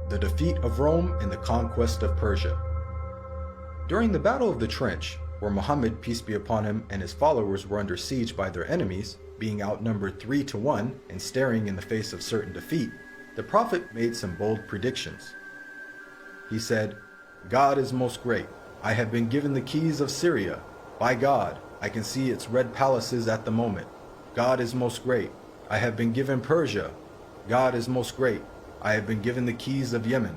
The defeat of Rome and the conquest of Persia. During the Battle of the Trench, where Muhammad, peace be upon him, and his followers were under siege by their enemies, being outnumbered 3-1 and staring in the face of certain defeat, the Prophet made some bold predictions. He said, "God is most great. I have been given the keys of Syria. By God, I can see its red palaces at the moment. God is most great. I have been given Persia. God is most great. I have been given the keys of Yemen."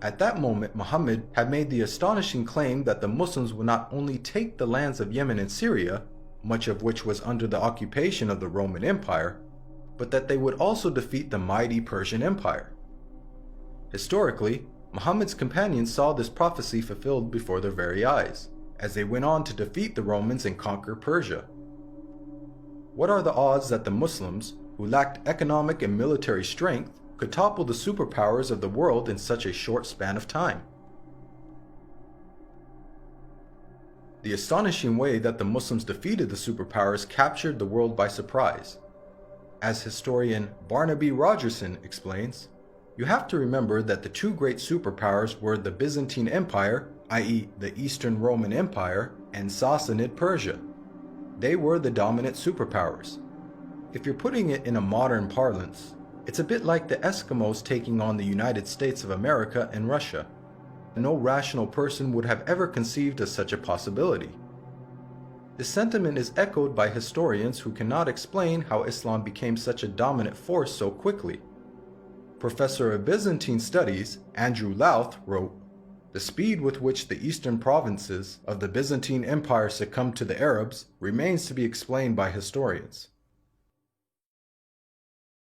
At that moment, Muhammad had made the astonishing claim that the Muslims would not only take the lands of Yemen and Syria, much of which was under the occupation of the Roman Empire, but that they would also defeat the mighty Persian Empire. Historically, Muhammad's companions saw this prophecy fulfilled before their very eyes, as they went on to defeat the Romans and conquer Persia. What are the odds that the Muslims, who lacked economic and military strength, could topple the superpowers of the world in such a short span of time? The astonishing way that the Muslims defeated the superpowers captured the world by surprise. As historian Barnaby Rogerson explains, you have to remember that the two great superpowers were the Byzantine Empire, i.e. the Eastern Roman Empire, and Sassanid Persia. They were the dominant superpowers. If you're putting it in a modern parlance, it's a bit like the Eskimos taking on the United States of America and Russia. No rational person would have ever conceived of such a possibility. This sentiment is echoed by historians who cannot explain how Islam became such a dominant force so quickly. Professor of Byzantine Studies Andrew Louth wrote, "The speed with which the eastern provinces of the Byzantine Empire succumbed to the Arabs remains to be explained by historians.